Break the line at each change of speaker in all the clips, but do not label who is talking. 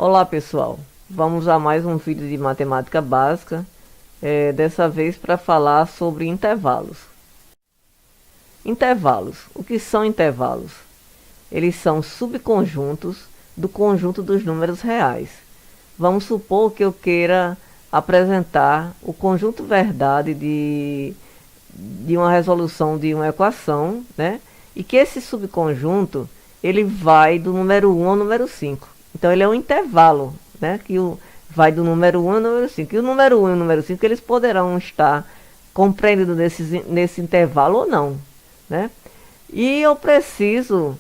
Olá pessoal, vamos a mais um vídeo de matemática básica, dessa vez para falar sobre intervalos. Intervalos, o que são intervalos? Eles são subconjuntos do conjunto dos números reais. Vamos supor que eu queira apresentar o conjunto verdade de uma resolução de uma equação, né? E que esse subconjunto ele vai do número 1 ao número 5. Então ele é um intervalo, né? Que vai do número 1 ao número 5. E o número 1 e o número 5 eles poderão estar compreendidos nesse intervalo ou não, né? E eu preciso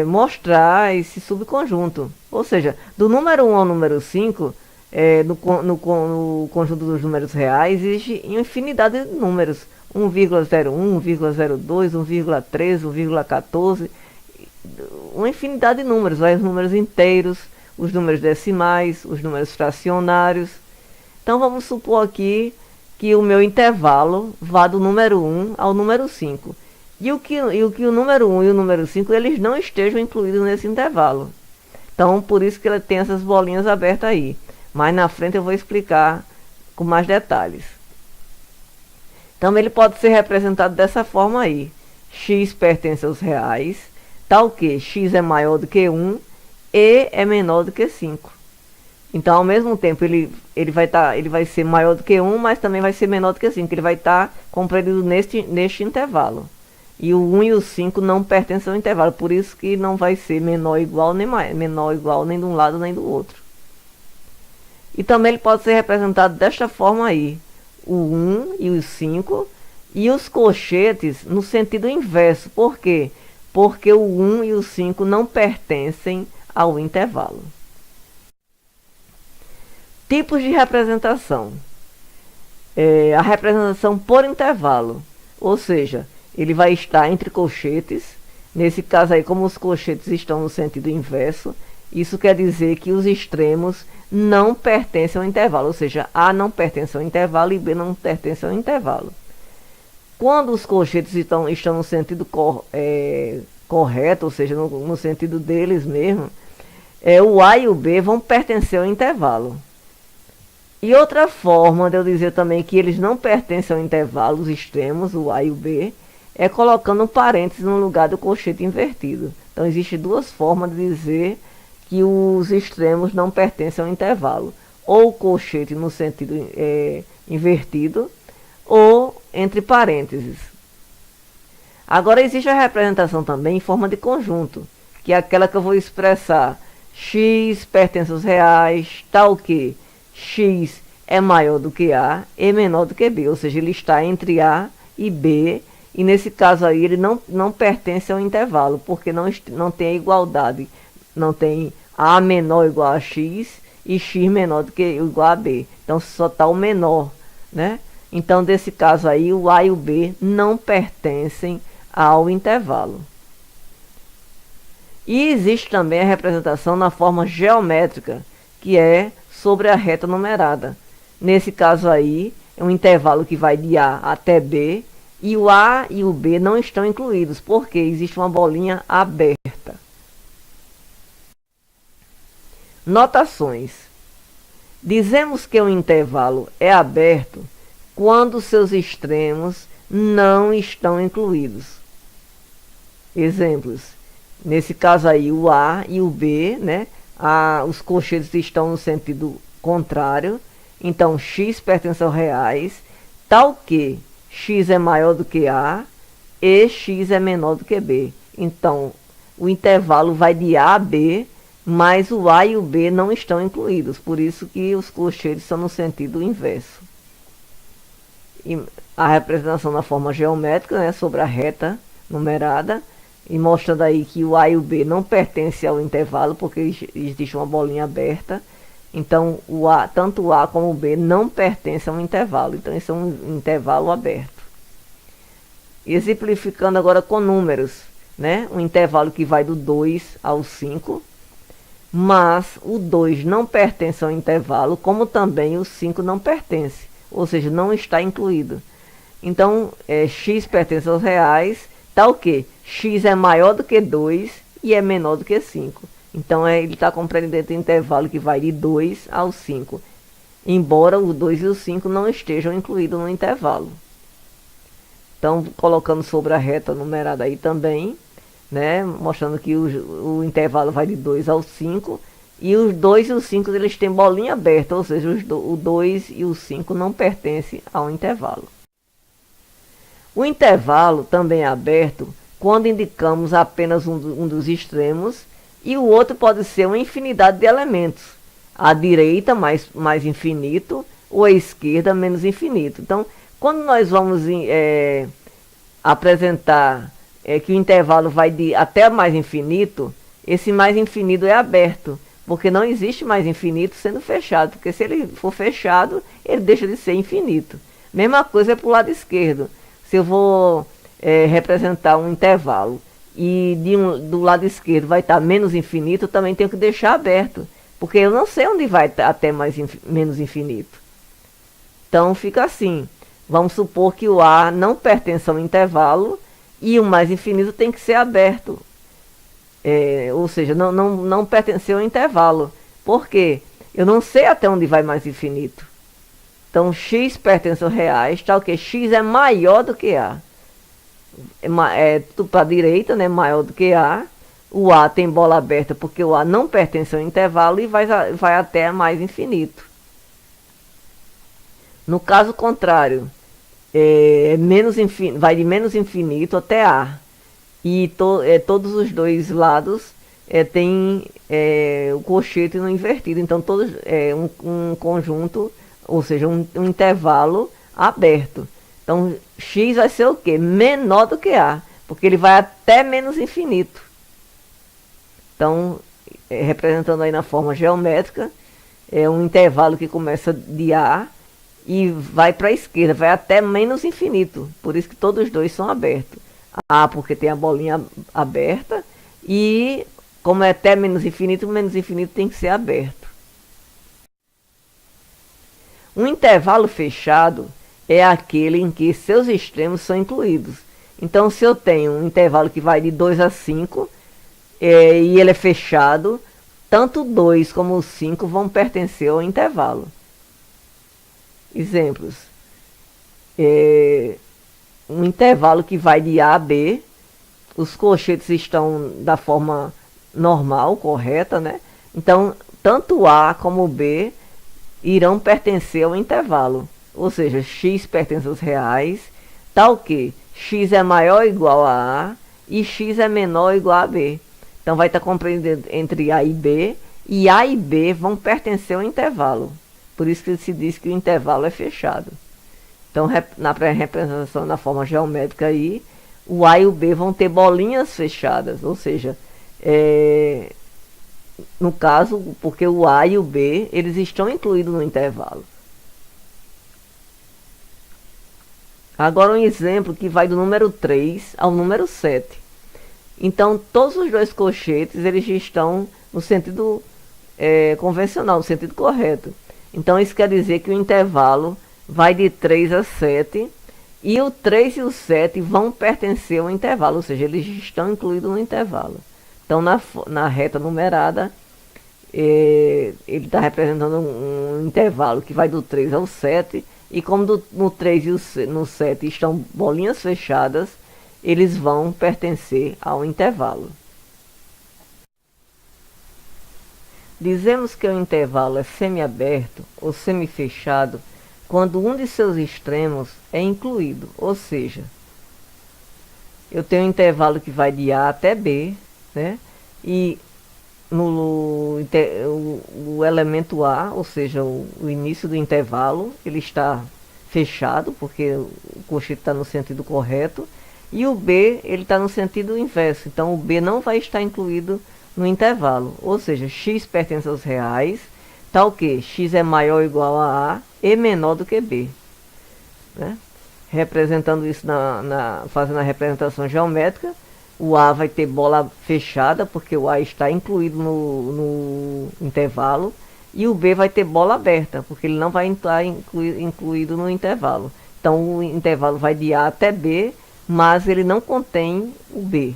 mostrar esse subconjunto. Ou seja, do número 1 ao número 5, no conjunto dos números reais, existe infinidade de números. 1,01, 1,02, 1,13, 1,14, uma infinidade de números, os números inteiros, os números decimais, os números fracionários. Então vamos supor aqui que o meu intervalo vá do número 1 ao número 5. E o que o número 1 e o número 5 eles não estejam incluídos nesse intervalo. Então por isso que ele tem essas bolinhas abertas aí. Mais na frente eu vou explicar com mais detalhes. Então ele pode ser representado dessa forma aí. X pertence aos reais, tal que x é maior do que 1 e é menor do que 5. Então ao mesmo tempo ele vai ser maior do que 1, mas também vai ser menor do que 5. Ele vai estar compreendido neste intervalo. E o 1 e o 5 não pertencem ao intervalo, por isso que não vai ser menor igual menor igual nem de um lado nem do outro. E também ele pode ser representado desta forma aí. O 1 e o 5 e os colchetes no sentido inverso. Por quê? Porque o 1 e o 5 não pertencem ao intervalo. Tipos de representação. A representação por intervalo. Ou seja, ele vai estar entre colchetes. Nesse caso aí, como os colchetes estão no sentido inverso, isso quer dizer que os extremos não pertencem ao intervalo, ou seja, A não pertence ao intervalo e B não pertence ao intervalo. Quando os colchetes estão no sentido correto, ou seja, no sentido deles mesmo, o A e o B vão pertencer ao intervalo. E outra forma de eu dizer também que eles não pertencem ao intervalo, os extremos, o A e o B, é colocando um parênteses no lugar do colchete invertido. Então existem duas formas de dizer que os extremos não pertencem ao intervalo. Ou o colchete no sentido invertido, ou entre parênteses. Agora existe a representação também em forma de conjunto, que é aquela que eu vou expressar x pertence aos reais, tal que x é maior do que A e menor do que B, ou seja, ele está entre A e B, e nesse caso aí ele não pertence ao intervalo, porque não tem a igualdade, não tem A menor ou igual a x e x menor do que igual a B, então só está o menor, né? Então desse caso aí o A e o B não pertencem ao intervalo. E existe também a representação na forma geométrica, que é sobre a reta numerada. Nesse caso aí, é um intervalo que vai de A até B, e o A e o B não estão incluídos, porque existe uma bolinha aberta. Notações. Dizemos que o intervalo é aberto quando seus extremos não estão incluídos. Exemplos. Nesse caso aí, o A e o B, né? Os colchetes estão no sentido contrário. Então, x pertence aos reais, tal que x é maior do que A e x é menor do que B. Então, o intervalo vai de A a B, mas o A e o B não estão incluídos. Por isso que os colchetes são no sentido inverso. E a representação na forma geométrica, né, sobre a reta numerada, e mostrando aí que o A e o B não pertencem ao intervalo, porque existe uma bolinha aberta. Então, tanto o A como o B não pertencem ao intervalo. Então, isso é um intervalo aberto. Exemplificando agora com números, né? Um intervalo que vai do 2 ao 5. Mas o 2 não pertence ao intervalo, como também o 5 não pertence. Ou seja, não está incluído. Então, x pertence aos reais, tal que x é maior do que 2 e é menor do que 5. Então ele está compreendendo dentro do intervalo que vai de 2 ao 5, embora o 2 e o 5 não estejam incluídos no intervalo. Então, colocando sobre a reta numerada aí também, né, mostrando que o intervalo vai de 2 ao 5, e os 2 e os 5 eles têm bolinha aberta, ou seja, o 2 e o 5 não pertencem ao intervalo. O intervalo também é aberto quando indicamos apenas um dos extremos, e o outro pode ser uma infinidade de elementos. A direita mais infinito, ou a esquerda menos infinito. Então, quando nós vamos apresentar que o intervalo vai de até mais infinito, esse mais infinito é aberto, porque não existe mais infinito sendo fechado, porque se ele for fechado, ele deixa de ser infinito. Mesma coisa é para o lado esquerdo. Se eu vou representar um intervalo e do lado esquerdo vai estar menos infinito, eu também tenho que deixar aberto, porque eu não sei onde vai até menos infinito. Então fica assim. Vamos supor que o A não pertence ao intervalo e o mais infinito tem que ser aberto. Ou seja, não pertenceu ao intervalo. Por quê? Eu não sei até onde vai mais infinito. Então x pertence aos reais, tal que x é maior do que A. Tudo para a direita, né? Maior do que A. O A tem bola aberta porque o A não pertence ao intervalo e vai até mais infinito. No caso contrário, vai de menos infinito até A. E todos os dois lados tem o colchete no invertido. Então, todos um conjunto, ou seja, um intervalo aberto. Então, x vai ser o quê? Menor do que A, porque ele vai até menos infinito. Então, representando aí na forma geométrica, é um intervalo que começa de A e vai para a esquerda, vai até menos infinito. Por isso que todos os dois são abertos. A porque tem a bolinha aberta, e como é até menos infinito tem que ser aberto. Um intervalo fechado é aquele em que seus extremos são incluídos. Então, se eu tenho um intervalo que vai de 2 a 5, e ele é fechado, tanto o 2 como o 5 vão pertencer ao intervalo. Exemplos. Um intervalo que vai de A a B, os colchetes estão da forma normal, correta, né? Então, tanto A como B irão pertencer ao intervalo. Ou seja, x pertence aos reais, tal que x é maior ou igual a e x é menor ou igual a B. Então vai estar compreendendo entre A e B vão pertencer ao intervalo. Por isso que se diz que o intervalo é fechado. Então, na representação na forma geométrica aí, o A e o B vão ter bolinhas fechadas, ou seja, no caso, porque o A e o B, eles estão incluídos no intervalo. Agora um exemplo que vai do número 3 ao número 7. Então, todos os dois colchetes, eles estão no sentido convencional, no sentido correto. Então, isso quer dizer que o intervalo vai de 3 a 7, e o 3 e o 7 vão pertencer ao intervalo, ou seja, eles estão incluídos no intervalo. Então, na reta numerada, ele está representando um intervalo que vai do 3 ao 7, e como no 3 e no 7 estão bolinhas fechadas, eles vão pertencer ao intervalo. Dizemos que o intervalo é semiaberto ou semifechado quando um de seus extremos é incluído, ou seja, eu tenho um intervalo que vai de A até B, né? E o elemento A, ou seja, o início do intervalo, ele está fechado, porque o colchete está no sentido correto, e o B, ele está no sentido inverso, então o B não vai estar incluído no intervalo, ou seja, x pertence aos reais, tal que x é maior ou igual a A e menor do que B, né? Representando isso fazendo a representação geométrica, o A vai ter bola fechada, porque o A está incluído no intervalo, e o B vai ter bola aberta, porque ele não vai estar incluído no intervalo. Então o intervalo vai de A até B, mas ele não contém o B.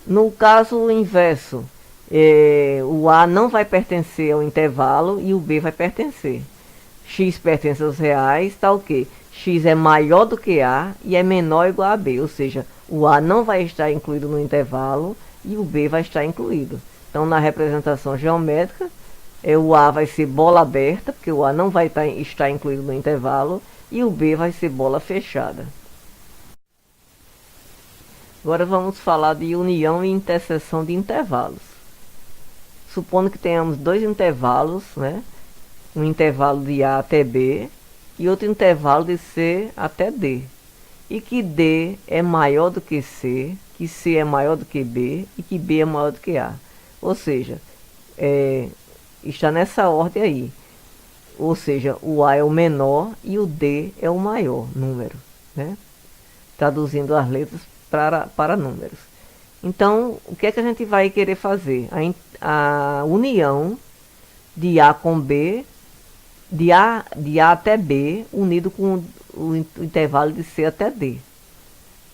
No caso inverso, o A não vai pertencer ao intervalo e o B vai pertencer. X pertence aos reais, tá o quê? X é maior do que A e é menor ou igual a B, ou seja, o A não vai estar incluído no intervalo e o B vai estar incluído. Então, na representação geométrica, o A vai ser bola aberta, porque o A não vai estar incluído no intervalo, e o B vai ser bola fechada. Agora vamos falar de união e interseção de intervalos. Supondo que tenhamos dois intervalos, né? Um intervalo de A até B e outro intervalo de C até D. E que D é maior do que C é maior do que B e que B é maior do que A. Ou seja, está nessa ordem aí. Ou seja, o A é o menor e o D é o maior número, né? Traduzindo as letras para números. Então, o que é que a gente vai querer fazer? A união de A com B, de A até B, unido com o intervalo de C até D.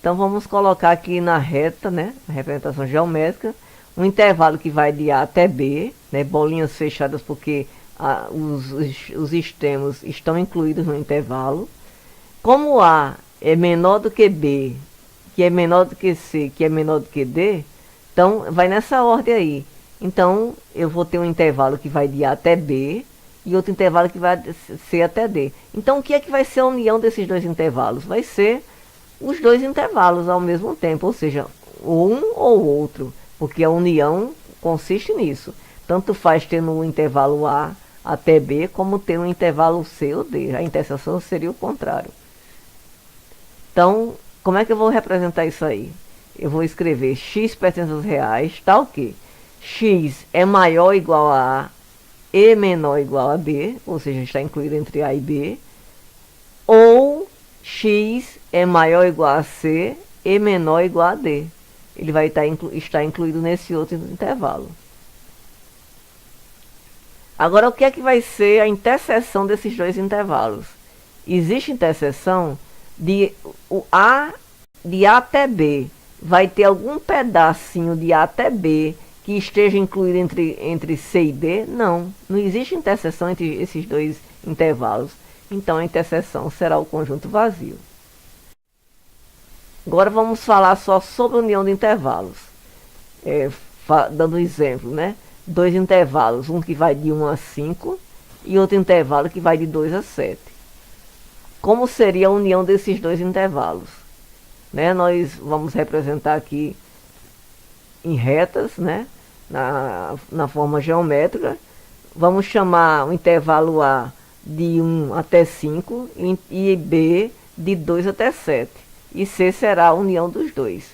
Então, vamos colocar aqui na reta, né, a representação geométrica, um intervalo que vai de A até B, né, bolinhas fechadas porque os extremos estão incluídos no intervalo. Como A é menor do que B, que é menor do que C, que é menor do que D, então vai nessa ordem aí. Então eu vou ter um intervalo que vai de A até B e outro intervalo que vai de C até D. Então o que é que vai ser a união desses dois intervalos? Vai ser os dois intervalos ao mesmo tempo, ou seja, um ou outro, porque a união consiste nisso. Tanto faz ter no intervalo A até B, como ter no intervalo C ou D. A interseção seria o contrário. Então, como é que eu vou representar isso aí? Eu vou escrever x pertence aos reais, tá o quê? X é maior ou igual a A e menor ou igual a B, ou seja, está incluído entre A e B. Ou x é maior ou igual a C e menor ou igual a D. Ele vai estar incluído nesse outro intervalo. Agora, o que é que vai ser a interseção desses dois intervalos? Existe interseção de A até B. Vai ter algum pedacinho de A até B que esteja incluído entre C e D? Não existe interseção entre esses dois intervalos. Então, a interseção será o conjunto vazio. Agora vamos falar só sobre a união de intervalos. Dando um exemplo, né? Dois intervalos, um que vai de 1 a 5 e outro intervalo que vai de 2 a 7. Como seria a união desses dois intervalos? Né? Nós vamos representar aqui em retas, né? na forma geométrica. Vamos chamar o intervalo A de 1 até 5 e B de 2 até 7. E C será a união dos dois.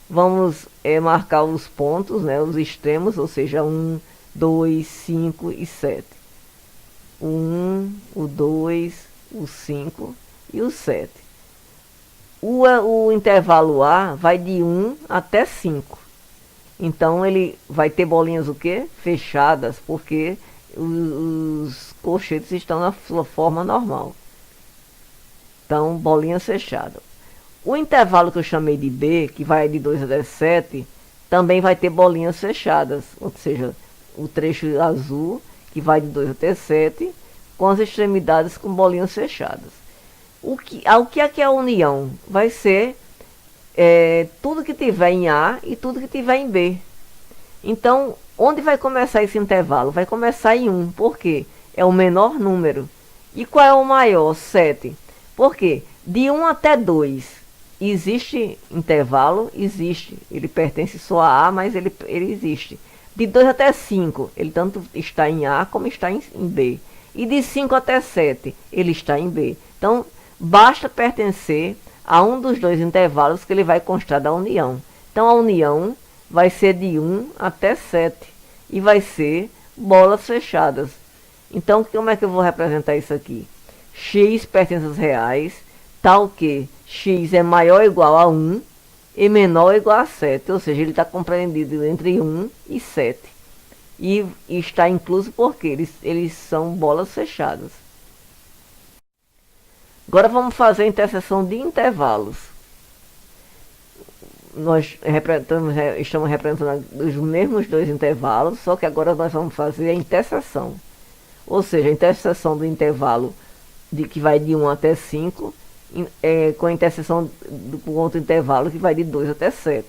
Vamos marcar os pontos, né, os extremos, ou seja, 1, 2, 5 e 7. O 1, o 2, o 5 e o 7. O intervalo A vai de 1 até 5. Então ele vai ter bolinhas o quê? Fechadas, porque os colchetes estão na sua forma normal. Então, bolinhas fechadas. O intervalo que eu chamei de B, que vai de 2 até 7, também vai ter bolinhas fechadas. Ou seja, o trecho azul, que vai de 2 até 7, com as extremidades com bolinhas fechadas. O que é que é a união? Vai ser tudo que tiver em A e tudo que tiver em B. Então, onde vai começar esse intervalo? Vai começar em 1, porque é o menor número. E qual é o maior? 7. Por quê? De 1 até 2. Existe intervalo? Existe. Ele pertence só a A, mas ele existe. De 2 até 5, ele tanto está em A como está em B. E de 5 até 7, ele está em B. Então, basta pertencer a um dos dois intervalos que ele vai constar da união. Então, a união vai ser de 1 até 7. E vai ser bolas fechadas. Então, como é que eu vou representar isso aqui? X pertence aos reais, tal que x é maior ou igual a 1 e menor ou igual a 7. Ou seja, ele está compreendido entre 1 e 7. E está incluso porque eles são bolas fechadas. Agora vamos fazer a interseção de intervalos. estamos representando os mesmos dois intervalos, só que agora nós vamos fazer a interseção. Ou seja, a interseção do intervalo que vai de 1 até 5, com a interseção do outro intervalo que vai de 2 até 7.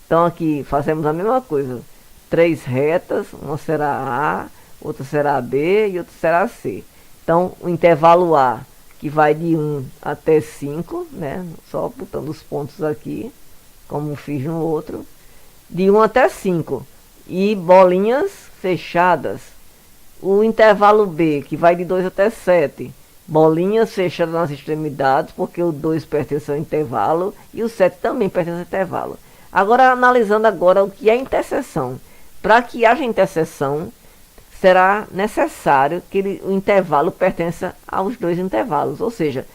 Então aqui fazemos a mesma coisa. 3 retas, uma será A, outra será B e outra será C. Então o intervalo A, que vai de 1 até 5, né? Só botando os pontos aqui, como fiz no outro. De 1 até 5. E bolinhas fechadas. O intervalo B, que vai de 2 até 7. Bolinhas fechadas nas extremidades, porque o 2 pertence ao intervalo e o 7 também pertence ao intervalo. Agora, analisando agora o que é interseção. Para que haja interseção, será necessário que o intervalo pertença aos dois intervalos, ou seja,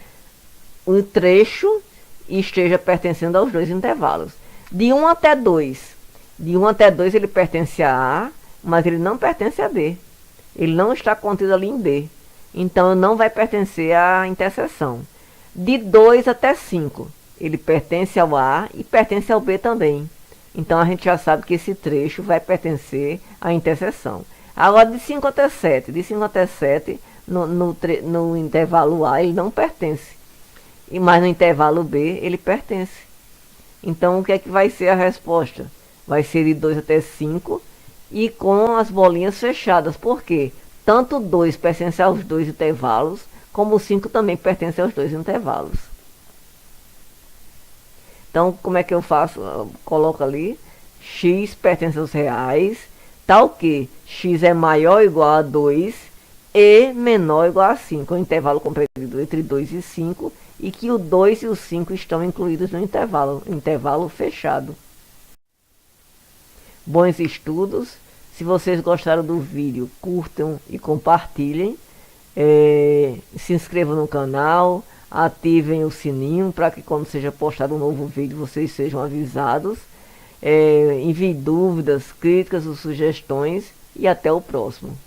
o trecho esteja pertencendo aos dois intervalos. De 1 até 2. De 1 até 2 ele pertence a A, mas ele não pertence a B. Ele não está contido ali em B. Então não vai pertencer à interseção. De 2 até 5, ele pertence ao A e pertence ao B também. Então a gente já sabe que esse trecho vai pertencer à interseção. Agora de 5 até 7. De 5 até 7, no intervalo A ele não pertence. Mas no intervalo B ele pertence. Então o que é que vai ser a resposta? Vai ser de 2 até 5 e com as bolinhas fechadas. Por quê? Tanto o 2 pertence aos dois intervalos, como o 5 também pertence aos dois intervalos. Então, como é que eu faço? Eu coloco ali, x pertence aos reais, tal que x é maior ou igual a 2 e menor ou igual a 5. É um intervalo compreendido entre 2 e 5, e que o 2 e o 5 estão incluídos no intervalo fechado. Bons estudos. Se vocês gostaram do vídeo, curtam e compartilhem. Se inscrevam no canal, ativem o sininho para que quando seja postado um novo vídeo vocês sejam avisados. Envie dúvidas, críticas ou sugestões e até o próximo.